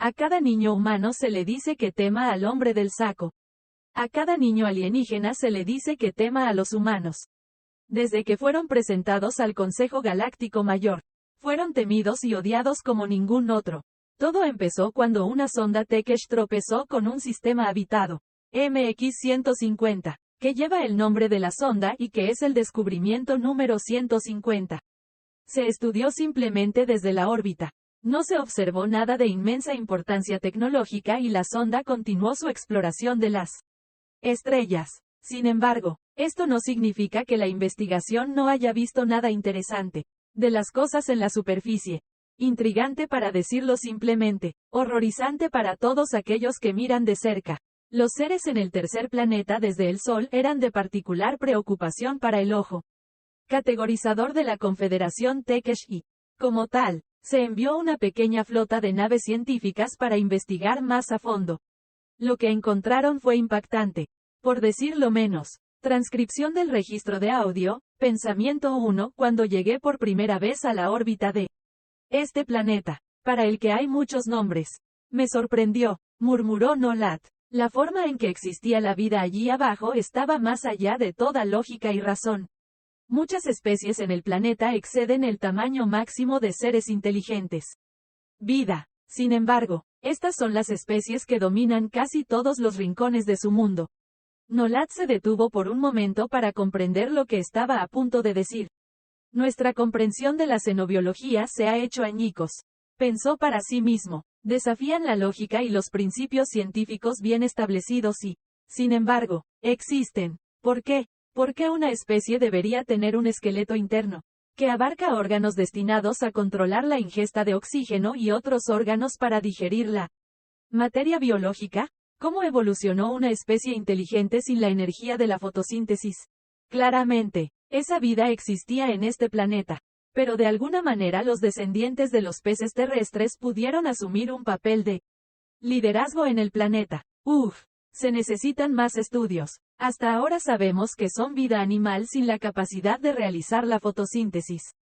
A cada niño humano se le dice que tema al hombre del saco. A cada niño alienígena se le dice que tema a los humanos. Desde que fueron presentados al Consejo Galáctico Mayor, fueron temidos y odiados como ningún otro. Todo empezó cuando una sonda Tekesh tropezó con un sistema habitado, MX-150, que lleva el nombre de la sonda y que es el descubrimiento número 150. Se estudió simplemente desde la órbita. No se observó nada de inmensa importancia tecnológica y la sonda continuó su exploración de las estrellas. Sin embargo, esto no significa que la investigación no haya visto nada interesante de las cosas en la superficie. Intrigante para decirlo simplemente, horrorizante para todos aquellos que miran de cerca. Los seres en el tercer planeta desde el Sol eran de particular preocupación para el ojo categorizador de la Confederación Tekesh y, como tal, se envió una pequeña flota de naves científicas para investigar más a fondo. Lo que encontraron fue impactante, por decirlo menos. Transcripción del registro de audio, pensamiento 1, cuando llegué por primera vez a la órbita de este planeta, para el que hay muchos nombres. Me sorprendió, murmuró Nolat. La forma en que existía la vida allí abajo estaba más allá de toda lógica y razón. Muchas especies en el planeta exceden el tamaño máximo de seres inteligentes. Vida. Sin embargo, estas son las especies que dominan casi todos los rincones de su mundo. Nolat se detuvo por un momento para comprender lo que estaba a punto de decir. Nuestra comprensión de la xenobiología se ha hecho añicos. Pensó para sí mismo. Desafían la lógica y los principios científicos bien establecidos y, sin embargo, existen. ¿Por qué? ¿Por qué una especie debería tener un esqueleto interno, que abarca órganos destinados a controlar la ingesta de oxígeno y otros órganos para digerir la materia biológica? ¿Cómo evolucionó una especie inteligente sin la energía de la fotosíntesis? Claramente, esa vida existía en este planeta. Pero de alguna manera los descendientes de los peces terrestres pudieron asumir un papel de liderazgo en el planeta. Se necesitan más estudios. Hasta ahora sabemos que son vida animal sin la capacidad de realizar la fotosíntesis.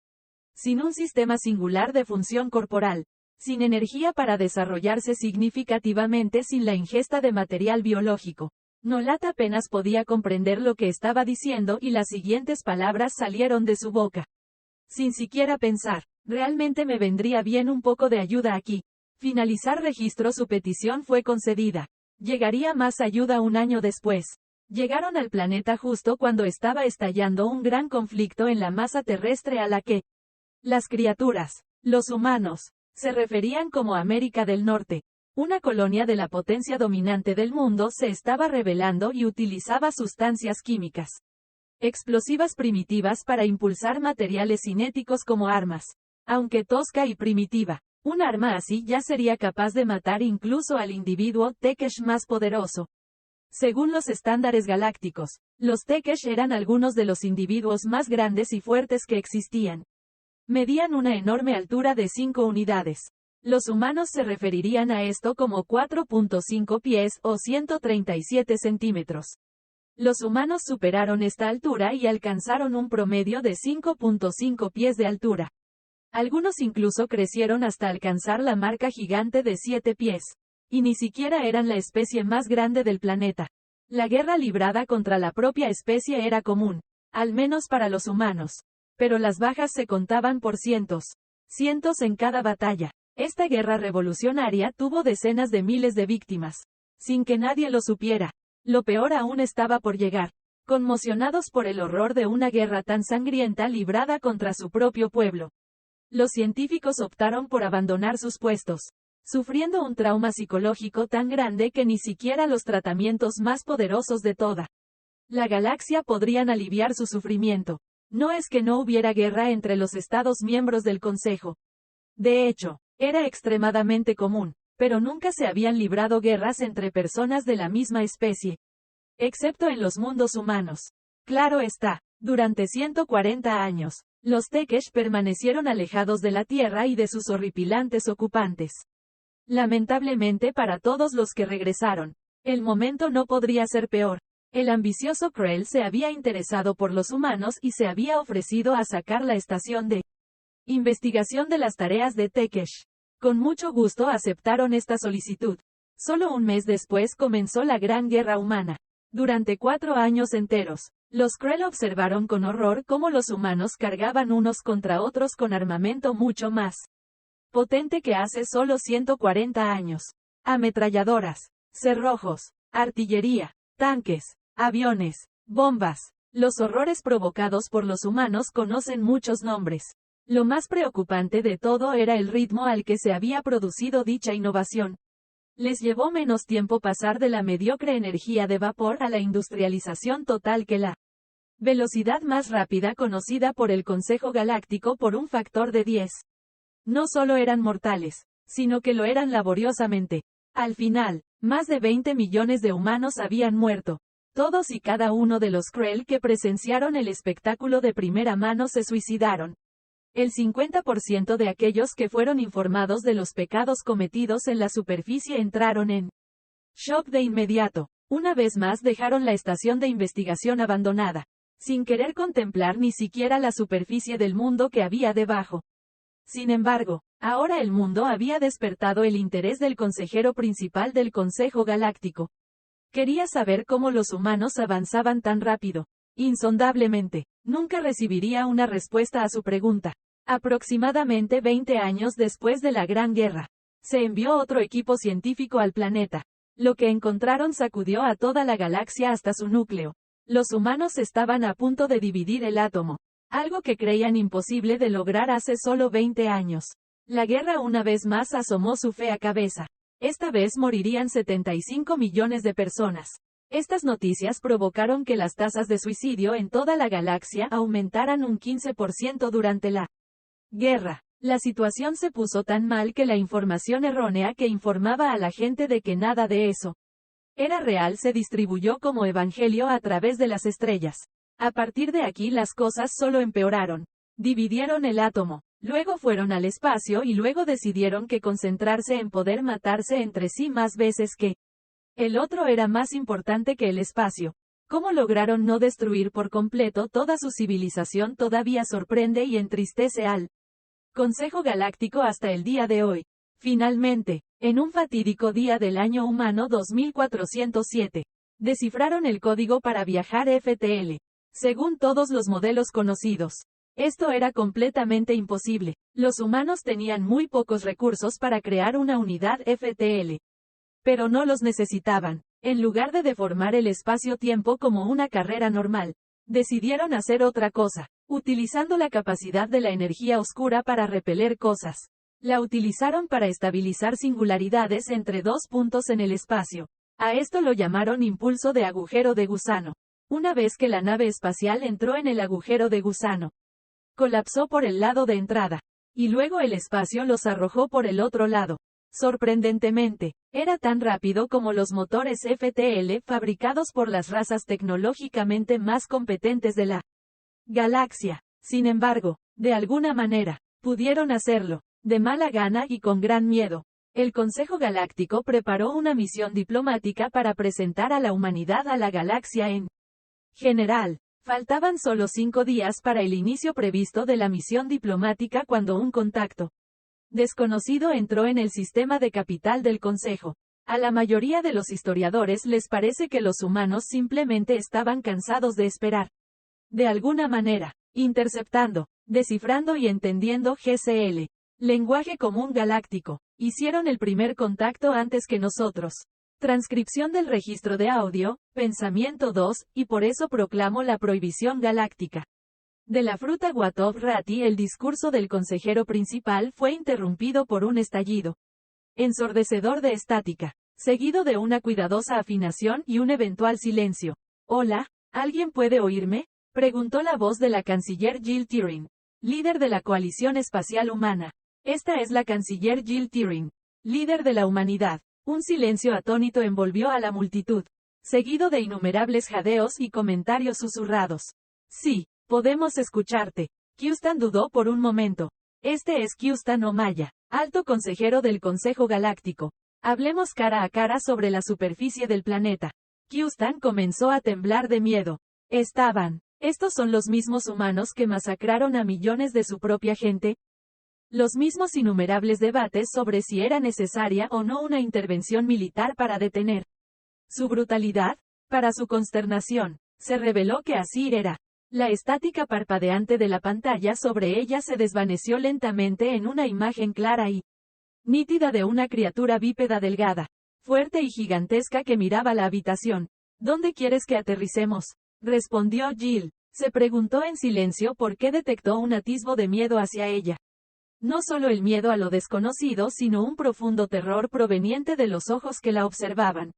Sin un sistema singular de función corporal. Sin energía para desarrollarse significativamente sin la ingesta de material biológico. Nolat apenas podía comprender lo que estaba diciendo y las siguientes palabras salieron de su boca. Sin siquiera pensar, realmente me vendría bien un poco de ayuda aquí. Finalizar registro. Su petición fue concedida. Llegaría más ayuda un año después. Llegaron al planeta justo cuando estaba estallando un gran conflicto en la masa terrestre a la que las criaturas, los humanos, se referían como América del Norte. Una colonia de la potencia dominante del mundo se estaba rebelando y utilizaba sustancias químicas explosivas primitivas para impulsar materiales cinéticos como armas. Aunque tosca y primitiva, un arma así ya sería capaz de matar incluso al individuo Tekesh más poderoso. Según los estándares galácticos, los Tekesh eran algunos de los individuos más grandes y fuertes que existían. Medían una enorme altura de 5 unidades. Los humanos se referirían a esto como 4.5 pies o 137 centímetros. Los humanos superaron esta altura y alcanzaron un promedio de 5.5 pies de altura. Algunos incluso crecieron hasta alcanzar la marca gigante de 7 pies. Y ni siquiera eran la especie más grande del planeta. La guerra librada contra la propia especie era común, al menos para los humanos. Pero las bajas se contaban por cientos. Cientos en cada batalla. Esta guerra revolucionaria tuvo decenas de miles de víctimas. Sin que nadie lo supiera. Lo peor aún estaba por llegar. Conmocionados por el horror de una guerra tan sangrienta librada contra su propio pueblo. Los científicos optaron por abandonar sus puestos, sufriendo un trauma psicológico tan grande que ni siquiera los tratamientos más poderosos de toda la galaxia podrían aliviar su sufrimiento. No es que no hubiera guerra entre los Estados miembros del Consejo. De hecho, era extremadamente común. Pero nunca se habían librado guerras entre personas de la misma especie. Excepto en los mundos humanos. Claro está, durante 140 años, los Tekesh permanecieron alejados de la Tierra y de sus horripilantes ocupantes. Lamentablemente para todos los que regresaron, el momento no podría ser peor. El ambicioso Krell se había interesado por los humanos y se había ofrecido a sacar la estación de investigación de las tareas de Tekesh. Con mucho gusto aceptaron esta solicitud. Solo un mes después comenzó la Gran Guerra Humana. Durante 4 años enteros, los Krell observaron con horror cómo los humanos cargaban unos contra otros con armamento mucho más potente que hace solo 140 años. Ametralladoras, cerrojos, artillería, tanques, aviones, bombas. Los horrores provocados por los humanos conocen muchos nombres. Lo más preocupante de todo era el ritmo al que se había producido dicha innovación. Les llevó menos tiempo pasar de la mediocre energía de vapor a la industrialización total que la velocidad más rápida conocida por el Consejo Galáctico por un factor de 10. No solo eran mortales, sino que lo eran laboriosamente. Al final, más de 20 millones de humanos habían muerto. Todos y cada uno de los Krell que presenciaron el espectáculo de primera mano se suicidaron. El 50% de aquellos que fueron informados de los pecados cometidos en la superficie entraron en shock de inmediato. Una vez más dejaron la estación de investigación abandonada, sin querer contemplar ni siquiera la superficie del mundo que había debajo. Sin embargo, ahora el mundo había despertado el interés del consejero principal del Consejo Galáctico. Quería saber cómo los humanos avanzaban tan rápido. Insondablemente, nunca recibiría una respuesta a su pregunta. Aproximadamente 20 años después de la Gran Guerra, se envió otro equipo científico al planeta. Lo que encontraron sacudió a toda la galaxia hasta su núcleo. Los humanos estaban a punto de dividir el átomo, algo que creían imposible de lograr hace solo 20 años. La guerra una vez más asomó su fea cabeza. Esta vez morirían 75 millones de personas. Estas noticias provocaron que las tasas de suicidio en toda la galaxia aumentaran un 15% durante la guerra. La situación se puso tan mal que la información errónea que informaba a la gente de que nada de eso era real se distribuyó como evangelio a través de las estrellas. A partir de aquí las cosas solo empeoraron. Dividieron el átomo, luego fueron al espacio y luego decidieron que concentrarse en poder matarse entre sí más veces que el otro era más importante que el espacio. Cómo lograron no destruir por completo toda su civilización todavía sorprende y entristece al Consejo Galáctico hasta el día de hoy. Finalmente, en un fatídico día del año humano 2407, descifraron el código para viajar FTL. Según todos los modelos conocidos, esto era completamente imposible. Los humanos tenían muy pocos recursos para crear una unidad FTL. Pero no los necesitaban. En lugar de deformar el espacio-tiempo como una carrera normal, decidieron hacer otra cosa, utilizando la capacidad de la energía oscura para repeler cosas. La utilizaron para estabilizar singularidades entre dos puntos en el espacio. A esto lo llamaron impulso de agujero de gusano. Una vez que la nave espacial entró en el agujero de gusano, colapsó por el lado de entrada, y luego el espacio los arrojó por el otro lado. Sorprendentemente, era tan rápido como los motores FTL fabricados por las razas tecnológicamente más competentes de la galaxia. Sin embargo, de alguna manera, pudieron hacerlo, de mala gana y con gran miedo. El Consejo Galáctico preparó una misión diplomática para presentar a la humanidad a la galaxia en general. Faltaban solo 5 días para el inicio previsto de la misión diplomática cuando un contacto desconocido entró en el sistema de capital del Consejo. A la mayoría de los historiadores les parece que los humanos simplemente estaban cansados de esperar. De alguna manera, interceptando, descifrando y entendiendo GCL, lenguaje común galáctico, hicieron el primer contacto antes que nosotros. Transcripción del registro de audio, pensamiento 2, y por eso proclamo la prohibición galáctica. De la fruta Watov Rati. El discurso del consejero principal fue interrumpido por un estallido ensordecedor de estática, seguido de una cuidadosa afinación y un eventual silencio. «Hola, ¿alguien puede oírme?», preguntó la voz de la canciller Jill Tiring, líder de la coalición espacial humana. Esta es la canciller Jill Tiring, líder de la humanidad. Un silencio atónito envolvió a la multitud, seguido de innumerables jadeos y comentarios susurrados. «Sí, podemos escucharte». Houston dudó por un momento. «Este es Houston Omaya, alto consejero del Consejo Galáctico. Hablemos cara a cara sobre la superficie del planeta». Houston comenzó a temblar de miedo. «Estos son los mismos humanos que masacraron a millones de su propia gente». Los mismos innumerables debates sobre si era necesaria o no una intervención militar para detener su brutalidad. Para su consternación, se reveló que así era. La estática parpadeante de la pantalla sobre ella se desvaneció lentamente en una imagen clara y nítida de una criatura bípeda delgada, fuerte y gigantesca que miraba la habitación. ¿Dónde quieres que aterricemos?, respondió Jill. Se preguntó en silencio por qué detectó un atisbo de miedo hacia ella. No solo el miedo a lo desconocido, sino un profundo terror proveniente de los ojos que la observaban.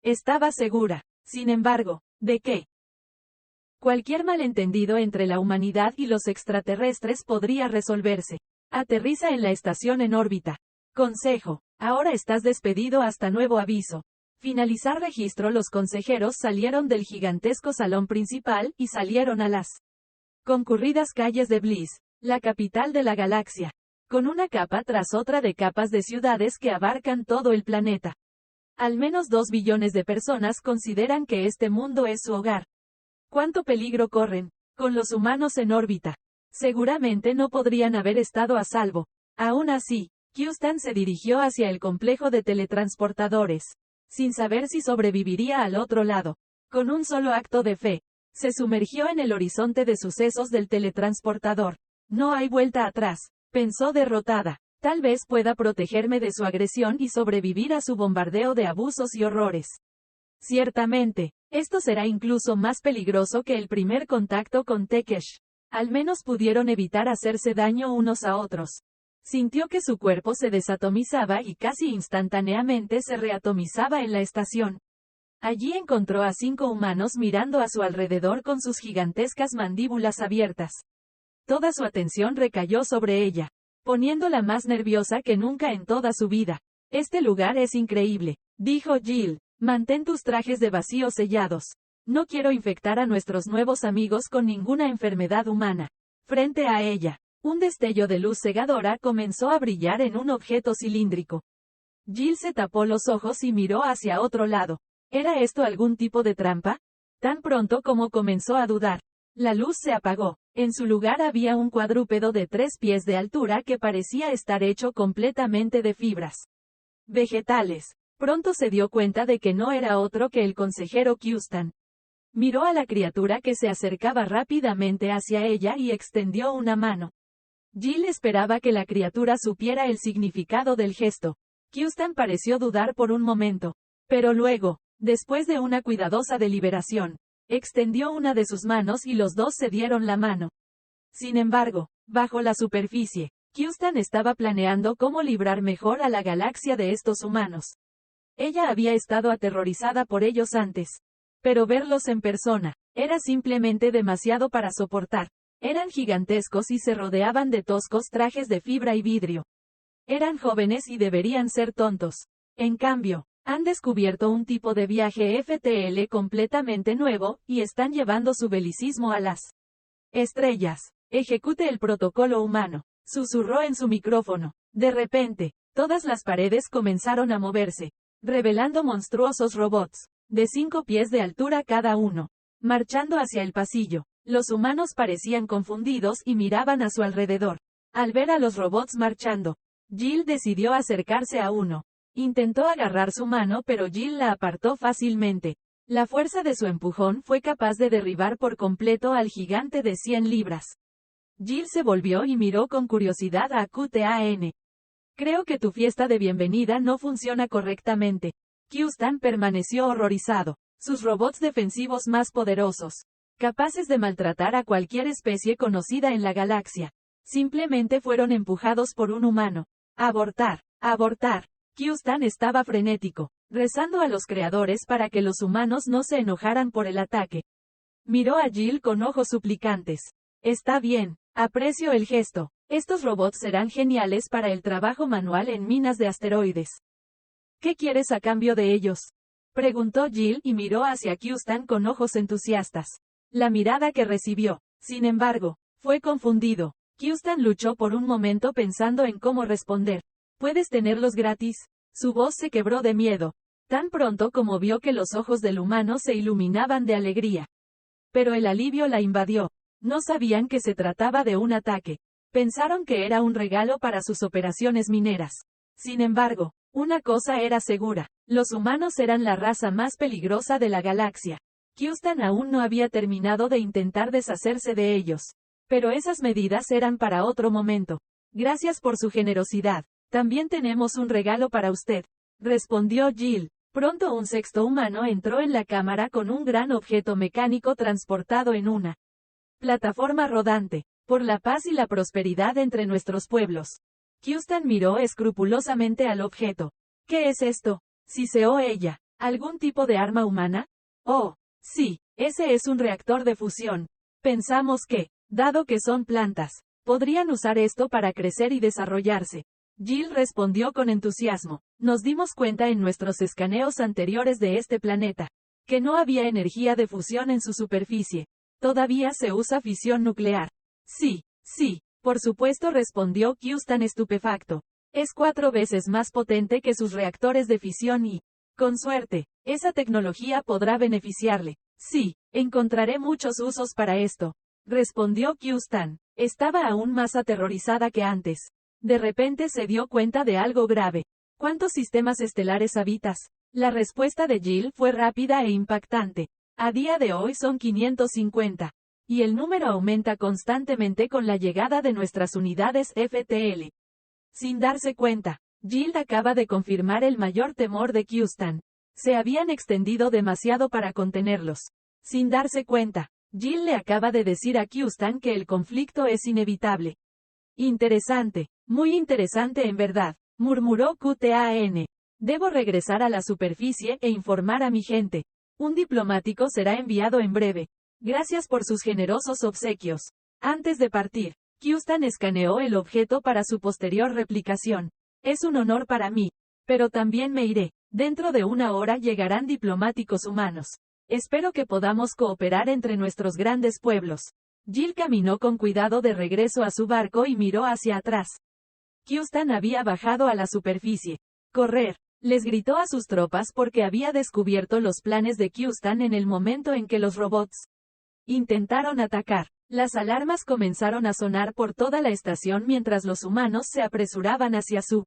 Estaba segura, sin embargo, de que cualquier malentendido entre la humanidad y los extraterrestres podría resolverse. Aterriza en la estación en órbita. Consejo. Ahora estás despedido hasta nuevo aviso. Finalizar registro. Los consejeros salieron del gigantesco salón principal y salieron a las concurridas calles de Bliss, la capital de la galaxia, con una capa tras otra de capas de ciudades que abarcan todo el planeta. Al menos 2 billones de personas consideran que este mundo es su hogar. ¿Cuánto peligro corren con los humanos en órbita? Seguramente no podrían haber estado a salvo. Aún así, Houston se dirigió hacia el complejo de teletransportadores, sin saber si sobreviviría al otro lado. Con un solo acto de fe, se sumergió en el horizonte de sucesos del teletransportador. No hay vuelta atrás, pensó derrotada. Tal vez pueda protegerme de su agresión y sobrevivir a su bombardeo de abusos y horrores. Ciertamente, esto será incluso más peligroso que el primer contacto con Takesh. Al menos pudieron evitar hacerse daño unos a otros. Sintió que su cuerpo se desatomizaba y casi instantáneamente se reatomizaba en la estación. Allí encontró a 5 humanos mirando a su alrededor con sus gigantescas mandíbulas abiertas. Toda su atención recayó sobre ella, poniéndola más nerviosa que nunca en toda su vida. Este lugar es increíble, dijo Jill. Mantén tus trajes de vacío sellados. No quiero infectar a nuestros nuevos amigos con ninguna enfermedad humana. Frente a ella, un destello de luz cegadora comenzó a brillar en un objeto cilíndrico. Jill se tapó los ojos y miró hacia otro lado. ¿Era esto algún tipo de trampa? Tan pronto como comenzó a dudar, la luz se apagó. En su lugar había un cuadrúpedo de 3 pies de altura que parecía estar hecho completamente de fibras vegetales. Pronto se dio cuenta de que no era otro que el consejero Houston. Miró a la criatura que se acercaba rápidamente hacia ella y extendió una mano. Jill esperaba que la criatura supiera el significado del gesto. Houston pareció dudar por un momento, pero luego, después de una cuidadosa deliberación, extendió una de sus manos y los dos se dieron la mano. Sin embargo, bajo la superficie, Houston estaba planeando cómo librar mejor a la galaxia de estos humanos. Ella había estado aterrorizada por ellos antes. Pero verlos en persona, era simplemente demasiado para soportar. Eran gigantescos y se rodeaban de toscos trajes de fibra y vidrio. Eran jóvenes y deberían ser tontos. En cambio, han descubierto un tipo de viaje FTL completamente nuevo, y están llevando su belicismo a las estrellas. Ejecute el protocolo humano, susurró en su micrófono. De repente, todas las paredes comenzaron a moverse, revelando monstruosos robots, de 5 pies de altura cada uno, marchando hacia el pasillo. Los humanos parecían confundidos y miraban a su alrededor. Al ver a los robots marchando, Jill decidió acercarse a uno. Intentó agarrar su mano, pero Jill la apartó fácilmente. La fuerza de su empujón fue capaz de derribar por completo al gigante de 100 libras. Jill se volvió y miró con curiosidad a QTAN. Creo que tu fiesta de bienvenida no funciona correctamente. Houston permaneció horrorizado. Sus robots defensivos más poderosos, capaces de maltratar a cualquier especie conocida en la galaxia, simplemente fueron empujados por un humano. Abortar, abortar. Houston estaba frenético, rezando a los creadores para que los humanos no se enojaran por el ataque. Miró a Jill con ojos suplicantes. Está bien, aprecio el gesto. Estos robots serán geniales para el trabajo manual en minas de asteroides. ¿Qué quieres a cambio de ellos?, preguntó Jill y miró hacia Houston con ojos entusiastas. La mirada que recibió, sin embargo, fue confundido. Houston luchó por un momento pensando en cómo responder. ¿Puedes tenerlos gratis? Su voz se quebró de miedo, tan pronto como vio que los ojos del humano se iluminaban de alegría. Pero el alivio la invadió. No sabían que se trataba de un ataque. Pensaron que era un regalo para sus operaciones mineras. Sin embargo, una cosa era segura, los humanos eran la raza más peligrosa de la galaxia. Houston aún no había terminado de intentar deshacerse de ellos. Pero esas medidas eran para otro momento. Gracias por su generosidad. También tenemos un regalo para usted, respondió Jill. Pronto un sexto humano entró en la cámara con un gran objeto mecánico transportado en una plataforma rodante, por la paz y la prosperidad entre nuestros pueblos. Houston miró escrupulosamente al objeto. ¿Qué es esto? Siseó ella. ¿Algún tipo de arma humana? Oh, sí, ese es un reactor de fusión. Pensamos que, dado que son plantas, podrían usar esto para crecer y desarrollarse. Jill respondió con entusiasmo. Nos dimos cuenta en nuestros escaneos anteriores de este planeta, que no había energía de fusión en su superficie. Todavía se usa fisión nuclear. Sí, por supuesto, respondió Houston estupefacto. Es 4 veces más potente que sus reactores de fisión y, con suerte, esa tecnología podrá beneficiarle. Sí, encontraré muchos usos para esto, respondió Houston. Estaba aún más aterrorizada que antes. De repente se dio cuenta de algo grave. ¿Cuántos sistemas estelares habitas? La respuesta de Jill fue rápida e impactante. A día de hoy son 550. Y el número aumenta constantemente con la llegada de nuestras unidades FTL. Sin darse cuenta, Jill acaba de confirmar el mayor temor de Houston. Se habían extendido demasiado para contenerlos. Sin darse cuenta, Jill le acaba de decir a Houston que el conflicto es inevitable. Interesante, muy interesante en verdad, murmuró QTAN. Debo regresar a la superficie e informar a mi gente. Un diplomático será enviado en breve. Gracias por sus generosos obsequios. Antes de partir, Houston escaneó el objeto para su posterior replicación. Es un honor para mí. Pero también me iré. Dentro de 1 hora llegarán diplomáticos humanos. Espero que podamos cooperar entre nuestros grandes pueblos. Jill caminó con cuidado de regreso a su barco y miró hacia atrás. Houston había bajado a la superficie. ¡Correr!, les gritó a sus tropas porque había descubierto los planes de Houston en el momento en que los robots intentaron atacar. Las alarmas comenzaron a sonar por toda la estación mientras los humanos se apresuraban hacia su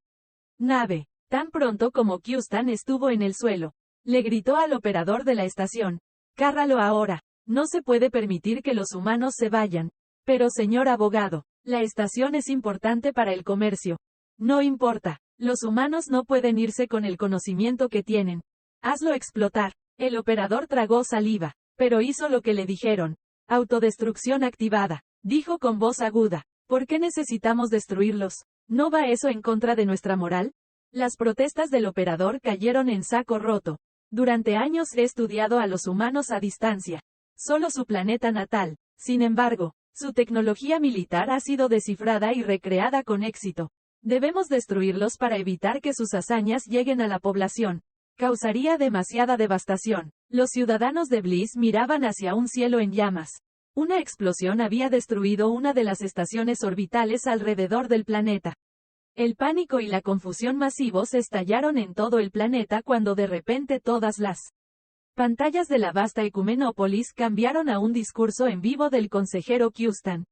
nave. Tan pronto como Houston estuvo en el suelo, le gritó al operador de la estación: «Cárralo ahora. No se puede permitir que los humanos se vayan». «Pero señor abogado, la estación es importante para el comercio». «No importa. Los humanos no pueden irse con el conocimiento que tienen. Hazlo explotar». El operador tragó saliva, pero hizo lo que le dijeron. «Autodestrucción activada», dijo con voz aguda. «¿Por qué necesitamos destruirlos? ¿No va eso en contra de nuestra moral?». Las protestas del operador cayeron en saco roto. Durante años he estudiado a los humanos a distancia. Solo su planeta natal. Sin embargo, su tecnología militar ha sido descifrada y recreada con éxito. Debemos destruirlos para evitar que sus hazañas lleguen a la población. Causaría demasiada devastación. Los ciudadanos de Bliss miraban hacia un cielo en llamas. Una explosión había destruido una de las estaciones orbitales alrededor del planeta. El pánico y la confusión masivos estallaron en todo el planeta cuando de repente todas las pantallas de la vasta Ecumenópolis cambiaron a un discurso en vivo del consejero Houston.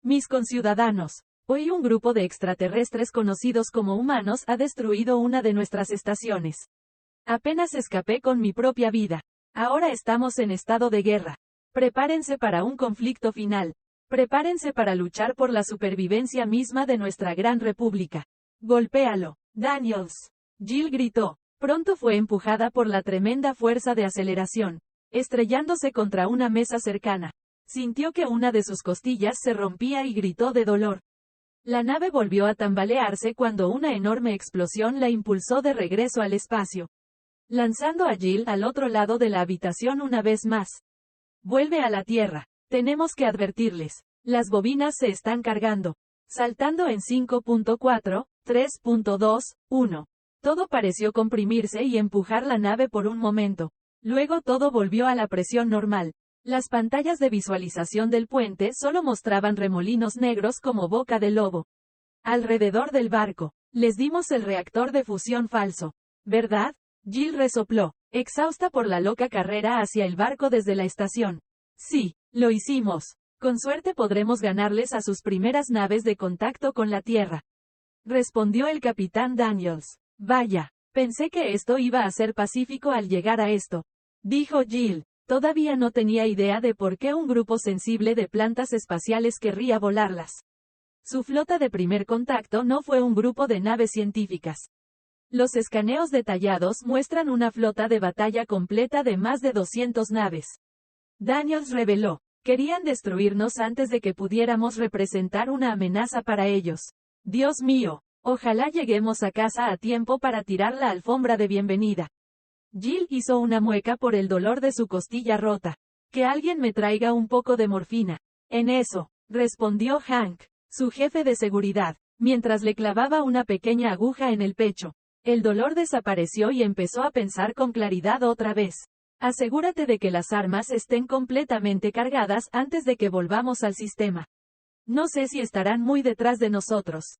«Mis conciudadanos, hoy un grupo de extraterrestres conocidos como humanos ha destruido una de nuestras estaciones. Apenas escapé con mi propia vida. Ahora estamos en estado de guerra. Prepárense para un conflicto final. Prepárense para luchar por la supervivencia misma de nuestra gran república. Golpéalo, Daniels». Jill gritó. Pronto fue empujada por la tremenda fuerza de aceleración, estrellándose contra una mesa cercana. Sintió que una de sus costillas se rompía y gritó de dolor. La nave volvió a tambalearse cuando una enorme explosión la impulsó de regreso al espacio, lanzando a Jill al otro lado de la habitación una vez más. «Vuelve a la Tierra. Tenemos que advertirles. Las bobinas se están cargando». Saltando en 5.4, 3.2, 1. Todo pareció comprimirse y empujar la nave por un momento. Luego todo volvió a la presión normal. Las pantallas de visualización del puente solo mostraban remolinos negros como boca de lobo. Alrededor del barco, les dimos el reactor de fusión falso, ¿verdad? Jill resopló, exhausta por la loca carrera hacia el barco desde la estación. Sí, lo hicimos. Con suerte podremos ganarles a sus primeras naves de contacto con la Tierra. Respondió el capitán Daniels. Vaya, pensé que esto iba a ser pacífico al llegar a esto. Dijo Jill. Todavía no tenía idea de por qué un grupo sensible de plantas espaciales querría volarlas. Su flota de primer contacto no fue un grupo de naves científicas. Los escaneos detallados muestran una flota de batalla completa de más de 200 naves. Daniels reveló. Querían destruirnos antes de que pudiéramos representar una amenaza para ellos. Dios mío, ojalá lleguemos a casa a tiempo para tirar la alfombra de bienvenida. Jill hizo una mueca por el dolor de su costilla rota. Que alguien me traiga un poco de morfina. En eso, respondió Hank, su jefe de seguridad, mientras le clavaba una pequeña aguja en el pecho. El dolor desapareció y empezó a pensar con claridad otra vez. Asegúrate de que las armas estén completamente cargadas antes de que volvamos al sistema. No sé si estarán muy detrás de nosotros.